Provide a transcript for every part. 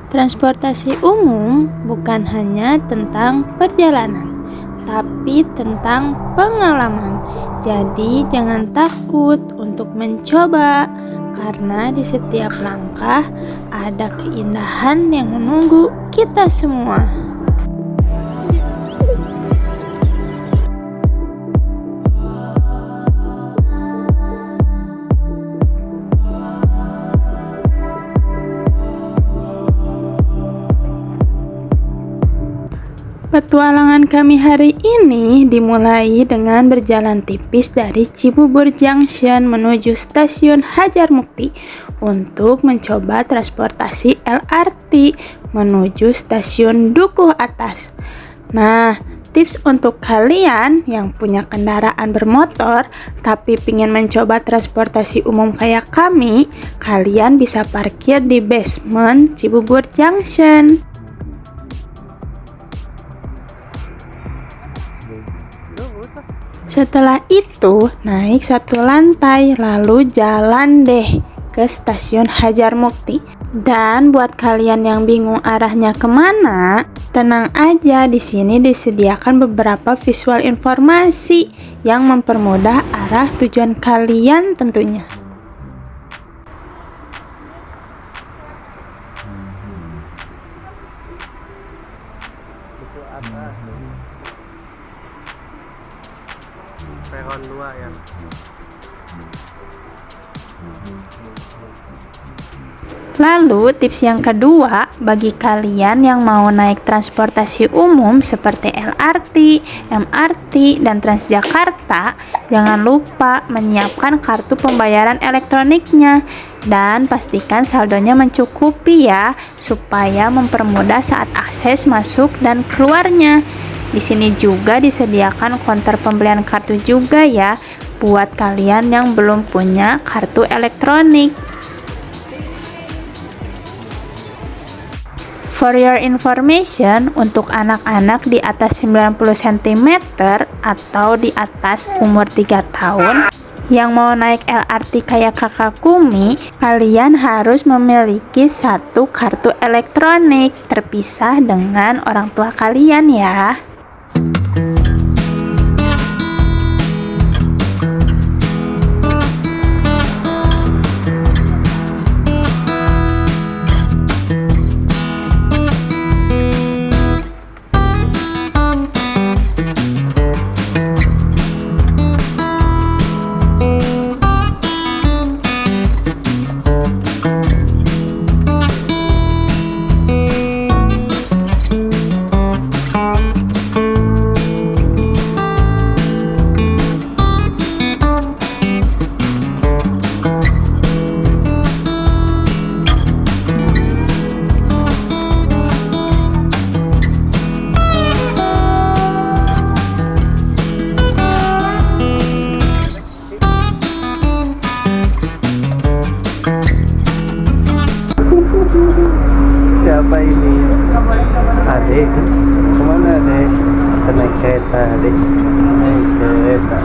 Transportasi umum bukan hanya tentang perjalanan, tapi tentang pengalaman. Jadi jangan takut untuk mencoba, karena di setiap langkah ada keindahan yang menunggu kita semua. Petualangan kami hari ini dimulai dengan berjalan tipis dari Cibubur Junction menuju stasiun Hadjar Mukti untuk mencoba transportasi LRT menuju stasiun Dukuh Atas. Nah, tips untuk kalian yang punya kendaraan bermotor tapi ingin mencoba transportasi umum kayak kami, kalian bisa parkir di basement Cibubur Junction. Setelah itu, naik satu lantai, lalu jalan deh ke stasiun Hadjar Mukti. Dan buat kalian yang bingung arahnya kemana, tenang aja, di sini disediakan beberapa visual informasi yang mempermudah arah tujuan kalian tentunya. Peron 2 ya. Lalu tips yang kedua, bagi kalian yang mau naik transportasi umum seperti LRT, MRT, dan Transjakarta, jangan lupa menyiapkan kartu pembayaran elektroniknya dan pastikan saldonya mencukupi ya, supaya mempermudah saat akses masuk dan keluarnya. Di sini juga disediakan konter pembelian kartu juga ya, buat kalian yang belum punya kartu elektronik. For your information, untuk anak-anak di atas 90 cm atau di atas umur 3 tahun yang mau naik LRT kayak kakak Kumi, kalian harus memiliki satu kartu elektronik terpisah dengan orang tua kalian ya. Siapa ini? Adik. Kemana adek? Kita naik kereta adik. Naik kereta.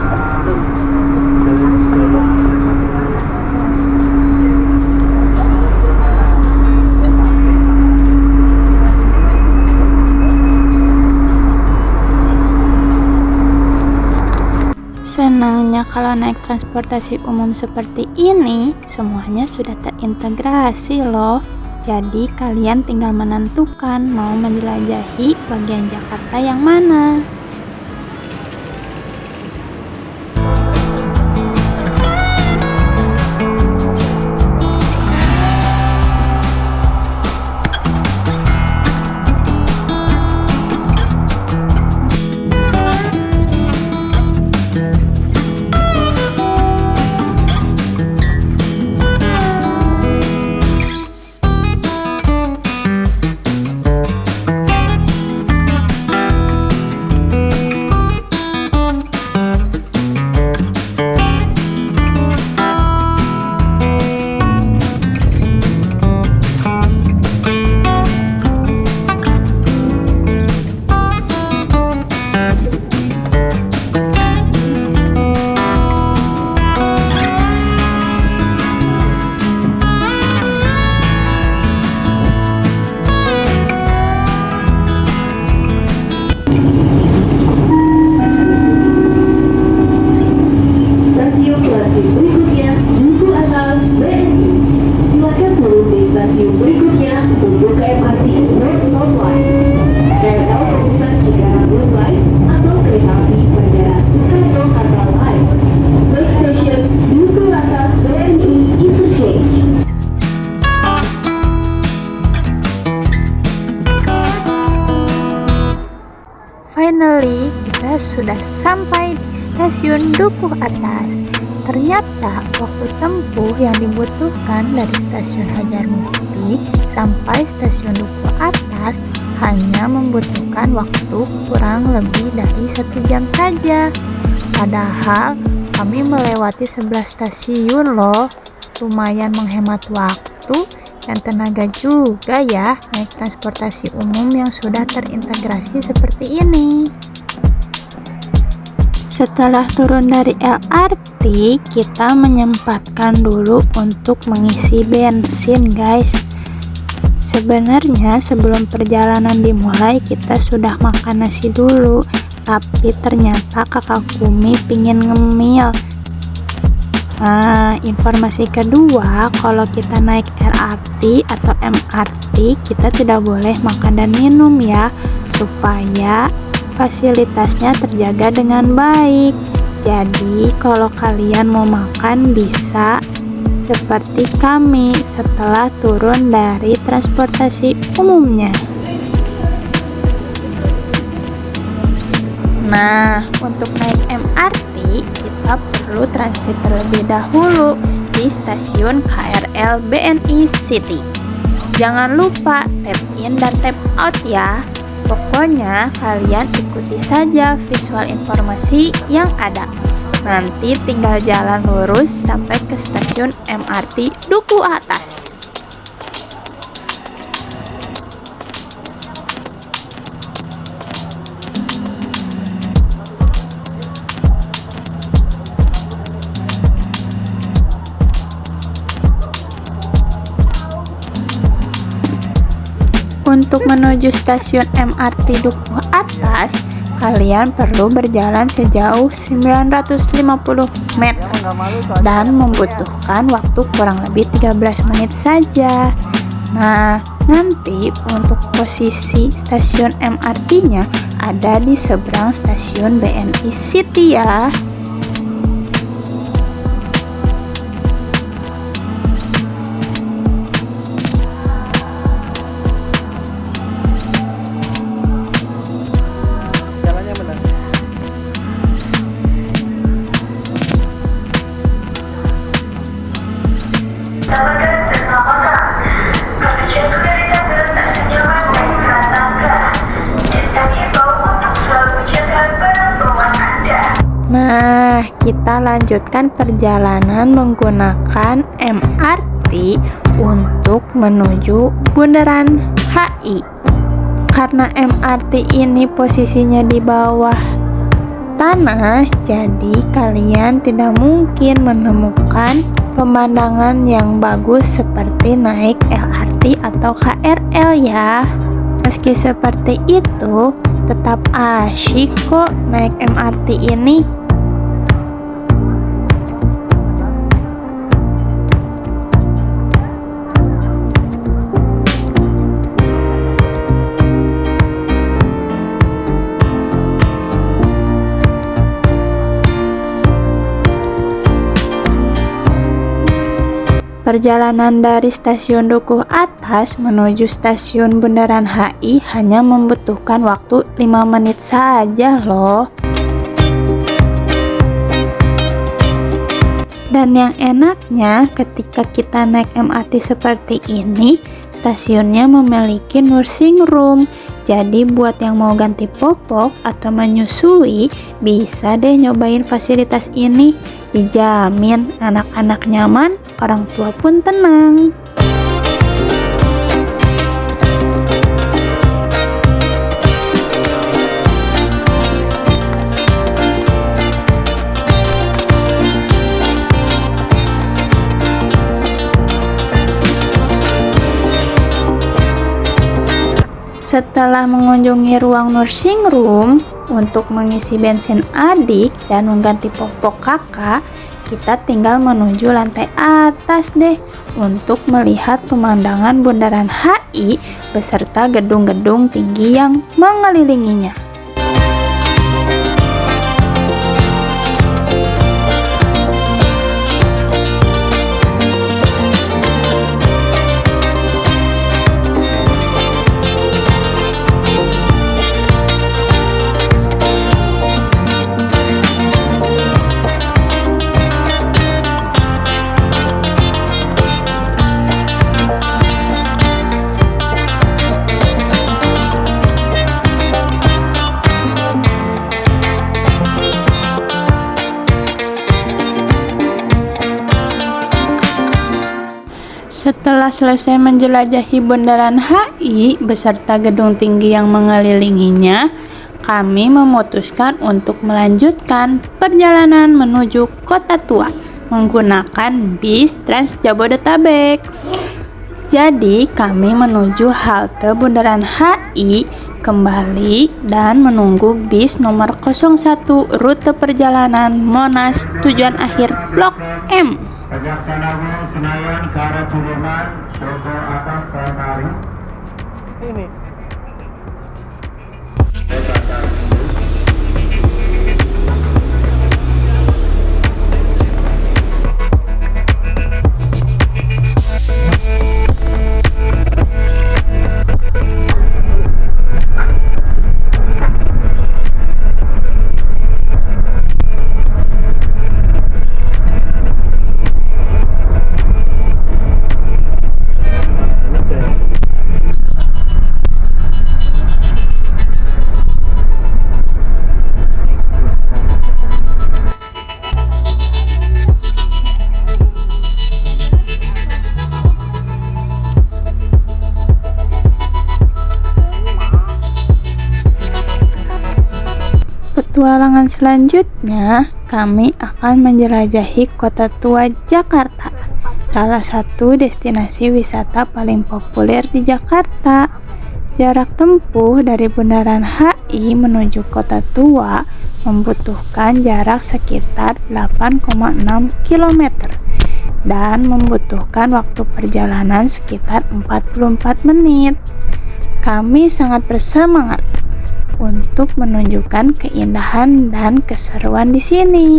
Senangnya kalau naik transportasi umum seperti ini, semuanya sudah terintegrasi loh. Jadi kalian tinggal menentukan mau menjelajahi bagian Jakarta yang mana. untuk ke MRT North Southline, KRL Komuter Cikarang Line atau kereta api Bandara Soekarno-Hatta Line. Bus Station Duku Atas BNI Interchange. Finally, kita sudah sampai di stasiun Dukuh Atas. Ternyata waktu tempuh yang dibutuhkan dari stasiun Hajar Mukti sampai stasiun Dukuh Atas hanya membutuhkan waktu kurang lebih dari 1 jam saja. Padahal kami melewati 11 stasiun loh. Lumayan menghemat waktu dan tenaga juga ya naik transportasi umum yang sudah terintegrasi seperti ini. Setelah turun dari LRT, kita menyempatkan dulu untuk mengisi bensin guys. Sebenarnya sebelum perjalanan dimulai kita sudah makan nasi dulu, tapi ternyata kakak Kumi pingin ngemil. Nah, informasi kedua, kalau kita naik LRT atau MRT, kita tidak boleh makan dan minum ya, supaya fasilitasnya terjaga dengan baik. Jadi, kalau kalian mau makan bisa seperti kami setelah turun dari transportasi umumnya. Nah, untuk naik MRT, kita perlu transit terlebih dahulu di stasiun KRL BNI City. Jangan lupa tap in dan tap out ya. Pokoknya kalian ikuti saja visual informasi yang ada. Nanti tinggal jalan lurus sampai ke stasiun MRT Dukuh Atas. Untuk menuju stasiun MRT Dukuh Atas, kalian perlu berjalan sejauh 950 meter dan membutuhkan waktu kurang lebih 13 menit saja. Nah, nanti untuk posisi stasiun MRT-nya ada di seberang stasiun BNI City ya. Nah, kita lanjutkan perjalanan menggunakan MRT untuk menuju Bundaran HI. Karena MRT ini posisinya di bawah tanah, jadi kalian tidak mungkin menemukan pemandangan yang bagus seperti naik LRT atau KRL ya. Meski seperti itu, tetap asyik kok naik MRT ini. Perjalanan dari stasiun Dukuh Atas menuju stasiun Bundaran HI hanya membutuhkan waktu 5 menit saja loh. Dan yang enaknya ketika kita naik MRT seperti ini, stasiunnya memiliki nursing room. Jadi buat yang mau ganti popok atau menyusui, bisa deh nyobain fasilitas ini. Dijamin anak-anak nyaman, orang tua pun tenang. Setelah mengunjungi ruang nursing room untuk mengisi bensin adik dan mengganti popok kakak, kita tinggal menuju lantai atas deh untuk melihat pemandangan Bundaran HI beserta gedung-gedung tinggi yang mengelilinginya. Setelah selesai menjelajahi Bundaran HI beserta gedung tinggi yang mengelilinginya, kami memutuskan untuk melanjutkan perjalanan menuju Kota Tua menggunakan bis Trans Jabodetabek. Jadi, kami menuju halte Bundaran HI kembali dan menunggu bis nomor 01 rute perjalanan Monas tujuan akhir Blok M. Sejak Senayan, Senayan ke arah Sudirman, Dogo atas Sari. Ini. Petualangan selanjutnya, kami akan menjelajahi Kota Tua Jakarta, salah satu destinasi wisata paling populer di Jakarta. Jarak tempuh dari Bundaran HI menuju Kota Tua membutuhkan jarak sekitar 8,6 km dan membutuhkan waktu perjalanan sekitar 44 menit. Kami sangat bersemangat untuk menunjukkan keindahan dan keseruan di sini.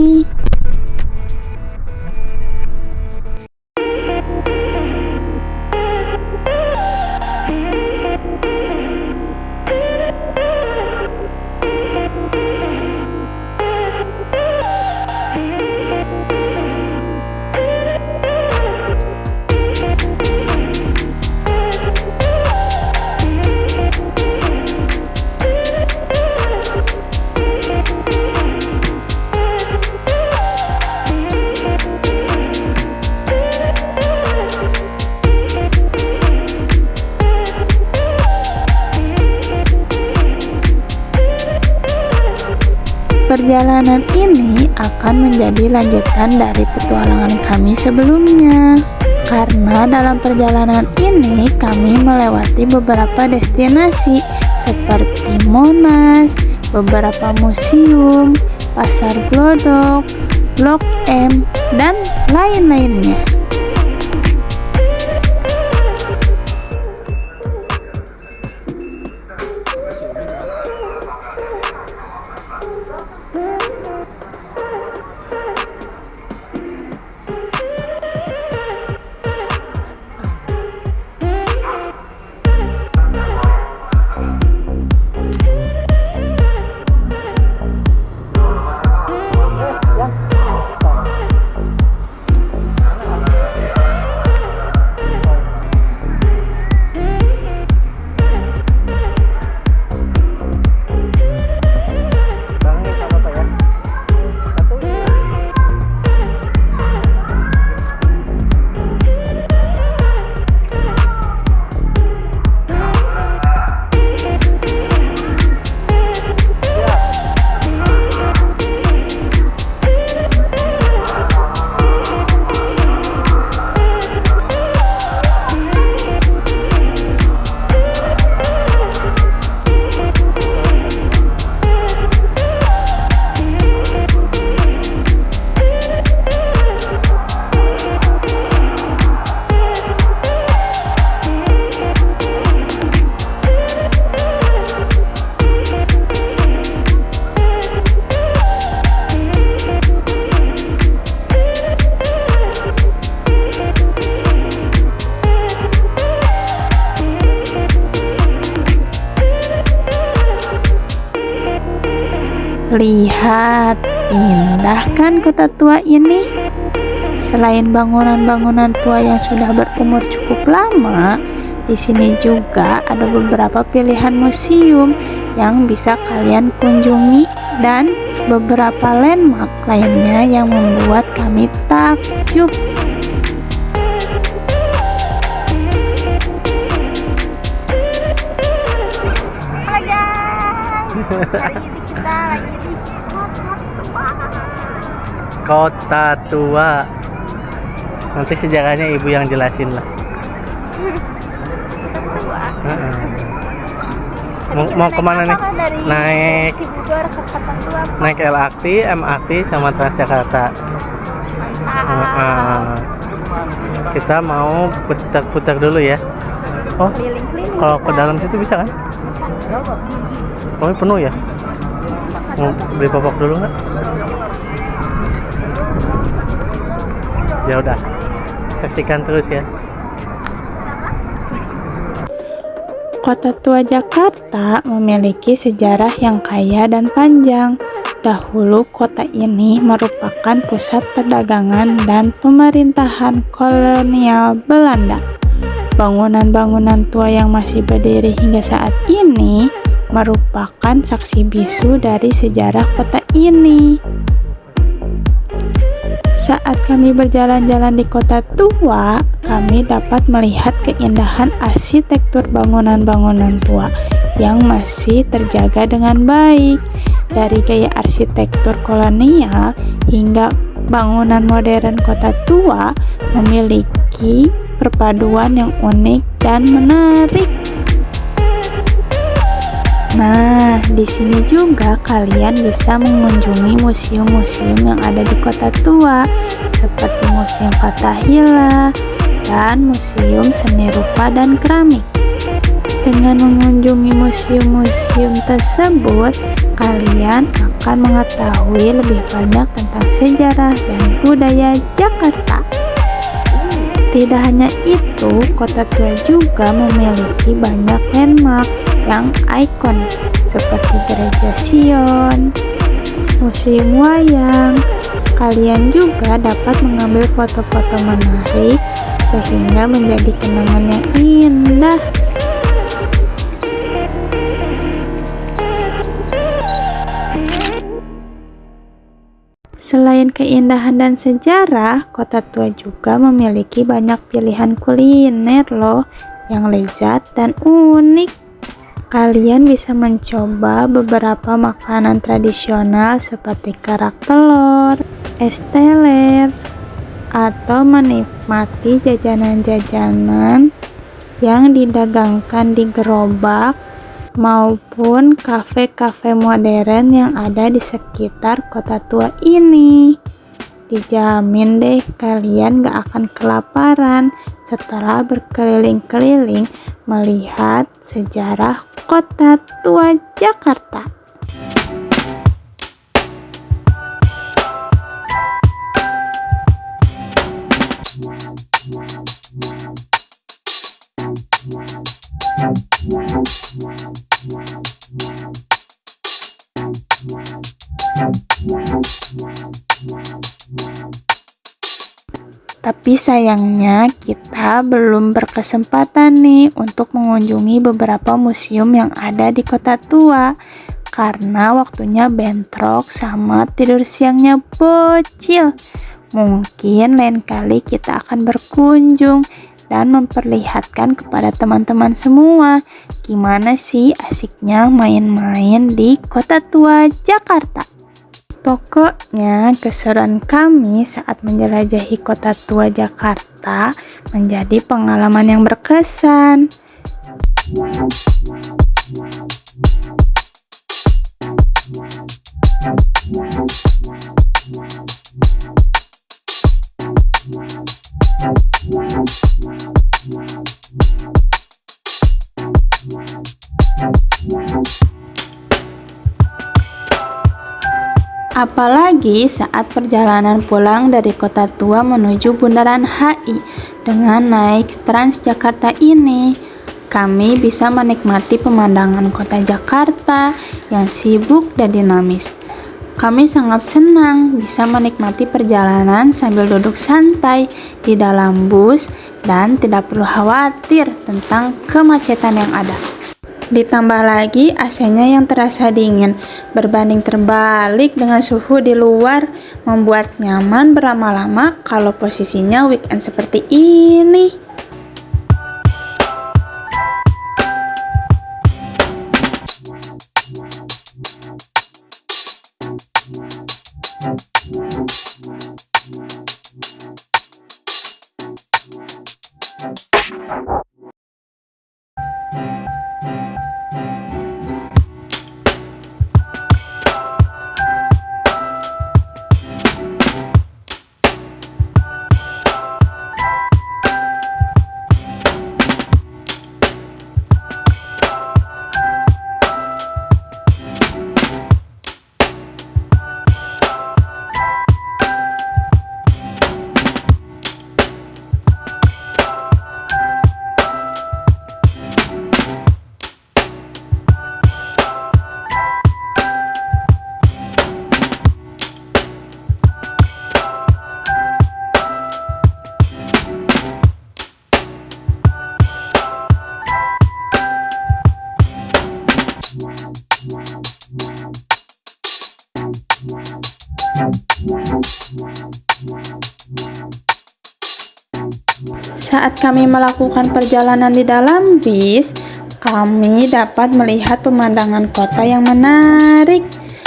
Perjalanan ini akan menjadi lanjutan dari petualangan kami sebelumnya. Karena dalam perjalanan ini kami melewati beberapa destinasi seperti Monas, beberapa museum, Pasar Glodok, Blok M, dan lain-lainnya. Lihat, indah kan kota tua ini? Selain bangunan-bangunan tua yang sudah berumur cukup lama, di sini juga ada beberapa pilihan museum yang bisa kalian kunjungi dan beberapa landmark lainnya yang membuat kami takjub. Kota tua. Nanti sejarahnya ibu yang jelasin lah. Mau kemana nih? Naik LRT, MRT sama Transjakarta. Kita mau putar-putar dulu ya. Oh, kalau ke dalam situ bisa kan? Oh, penuh ya? Mau beli popok dulu nggak? Ya udah, saksikan terus ya. Kota tua Jakarta memiliki sejarah yang kaya dan panjang. Dahulu kota ini merupakan pusat perdagangan dan pemerintahan kolonial Belanda. Bangunan-bangunan tua yang masih berdiri hingga saat ini merupakan saksi bisu dari sejarah kota ini. Saat kami berjalan-jalan di kota tua, kami dapat melihat keindahan arsitektur bangunan-bangunan tua yang masih terjaga dengan baik. Dari gaya arsitektur kolonial hingga bangunan modern, kota tua memiliki perpaduan yang unik dan menarik. Nah, di sini juga kalian bisa mengunjungi museum-museum yang ada di kota tua, seperti Museum Fathahillah dan Museum Seni Rupa dan Keramik. Dengan mengunjungi museum-museum tersebut, kalian akan mengetahui lebih banyak tentang sejarah dan budaya Jakarta. Tidak hanya itu, kota tua juga memiliki banyak landmark yang ikonik seperti Gereja Sion, Museum Wayang. Kalian juga dapat mengambil foto-foto menarik sehingga menjadi kenangan yang indah. Selain keindahan dan sejarah, kota tua juga memiliki banyak pilihan kuliner loh yang lezat dan unik. Kalian bisa mencoba beberapa makanan tradisional seperti kerak telur, es teler, atau menikmati jajanan-jajanan yang didagangkan di gerobak maupun kafe-kafe modern yang ada di sekitar kota tua ini. Dijamin deh kalian gak akan kelaparan setelah berkeliling-keliling melihat sejarah kota tua Jakarta. Tapi sayangnya kita belum berkesempatan nih untuk mengunjungi beberapa museum yang ada di kota tua karena waktunya bentrok sama tidur siangnya bocil. Mungkin lain kali kita akan berkunjung dan memperlihatkan kepada teman-teman semua gimana sih asiknya main-main di kota tua Jakarta. Pokoknya keseruan kami saat menjelajahi kota tua Jakarta menjadi pengalaman yang berkesan. Apalagi saat perjalanan pulang dari kota tua menuju Bundaran HI dengan naik Transjakarta ini, kami bisa menikmati pemandangan kota Jakarta yang sibuk dan dinamis. Kami sangat senang bisa menikmati perjalanan sambil duduk santai di dalam bus dan tidak perlu khawatir tentang kemacetan yang ada. Ditambah lagi AC-nya yang terasa dingin, berbanding terbalik dengan suhu di luar, membuat nyaman berlama-lama kalau posisinya weekend seperti ini. Saat kami melakukan perjalanan di dalam bis, kami dapat melihat pemandangan kota yang menarik.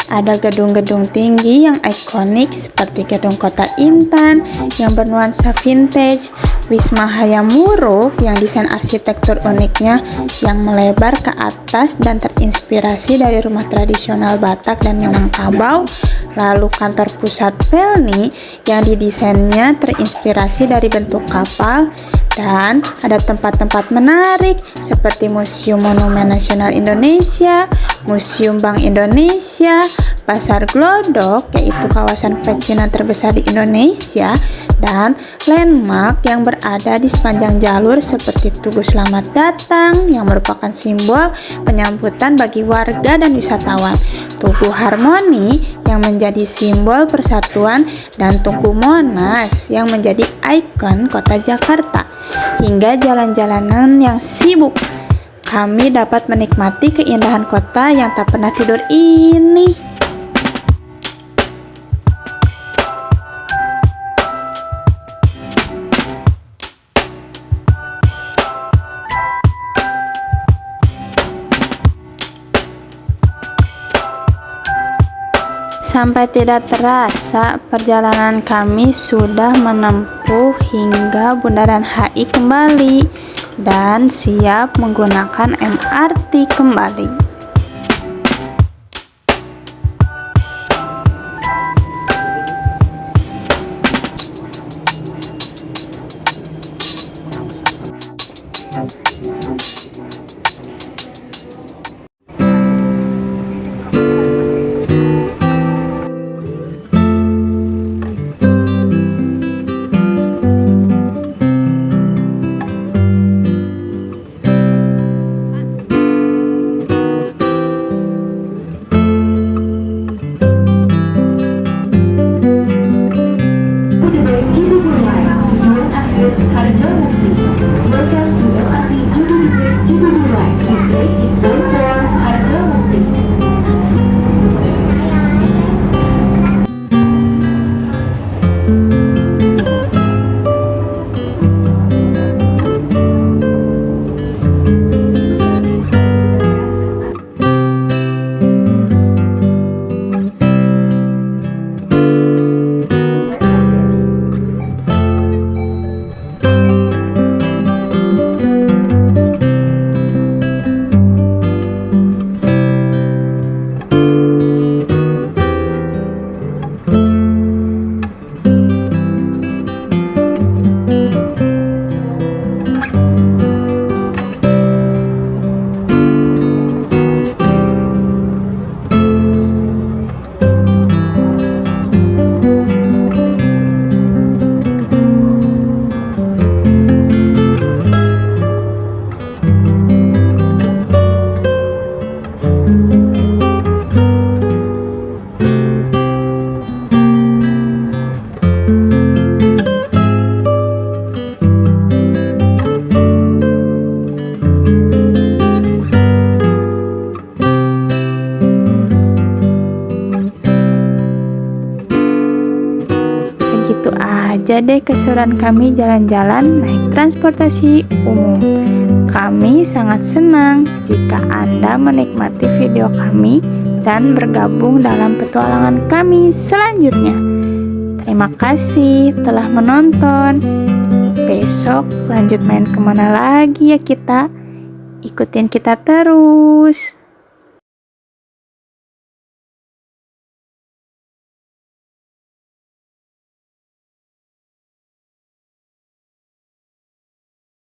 Ada gedung-gedung tinggi yang ikonik seperti Gedung Kota Intan yang bernuansa vintage, Wisma Hayamuruk yang desain arsitektur uniknya yang melebar ke atas dan terinspirasi dari rumah tradisional Batak dan Minangkabau, lalu kantor pusat Pelni yang didesainnya terinspirasi dari bentuk kapal, dan ada tempat-tempat menarik seperti Museum Monumen Nasional Indonesia, Museum Bank Indonesia, Pasar Glodok yaitu kawasan pecinan terbesar di Indonesia, dan landmark yang berada di sepanjang jalur seperti Tugu Selamat Datang yang merupakan simbol penyambutan bagi warga dan wisatawan, Tugu Harmoni yang menjadi simbol persatuan, dan Tugu Monas yang menjadi ikon kota Jakarta, hingga jalan-jalanan yang sibuk. Kami dapat menikmati keindahan kota yang tak pernah tidur ini. Sampai tidak terasa, perjalanan kami sudah menempuh hingga Bundaran HI kembali dan siap menggunakan MRT kembali. aja deh keseruan kami jalan-jalan naik transportasi umum. Kami sangat senang jika Anda menikmati video kami dan bergabung dalam petualangan kami selanjutnya. Terima kasih telah menonton. Besok lanjut main kemana lagi ya kita? Ikutin kita terus.